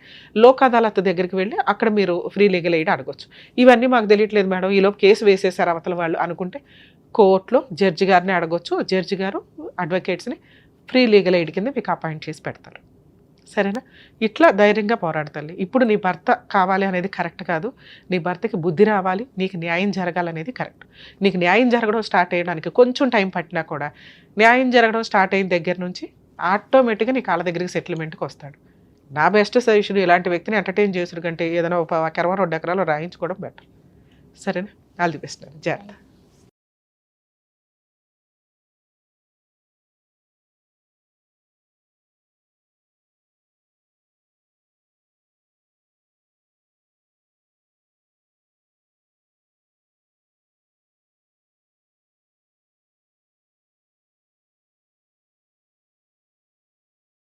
లోక్ అదాలత్ దగ్గరికి వెళ్ళి అక్కడ మీరు ఫ్రీ లీగల్ ఎయిడ్ అడగొచ్చు. ఇవన్నీ మాకు తెలియట్లేదు మేడం, ఈలోపు కేసు వేసేసారు అవతల వాళ్ళు అనుకుంటే కోర్టులో జడ్జి గారిని అడగొచ్చు. జడ్జి గారు అడ్వకేట్స్ని ఫ్రీ లీగల్ ఎయిడ్ కింద మీకు అపాయింట్ చేసి పెడతారు. సరేనా? ఇట్లా ధైర్యంగా పోరాడతాలి. ఇప్పుడు నీ భర్త కావాలి అనేది కరెక్ట్ కాదు, నీ భర్తకి బుద్ధి రావాలి, నీకు న్యాయం జరగాలనేది కరెక్ట్. నీకు న్యాయం జరగడం స్టార్ట్ అయ్యడానికి కొంచెం టైం పట్టినా కూడా, న్యాయం జరగడం స్టార్ట్ అయిన దగ్గర నుంచి ఆటోమేటిక్గా నీ కాళ్ళ దగ్గరికి సెటిల్మెంట్కి వస్తాడు. నా బెస్ట్ సజెషన్, ఇలాంటి వ్యక్తిని ఎంటర్టైన్ చేసుడు కంటే ఏదైనా ఒక 1 ఎకరం 2 ఎకరాలు రాయించుకోవడం బెటర్. సరేనా? All the best. జాగ్రత్త.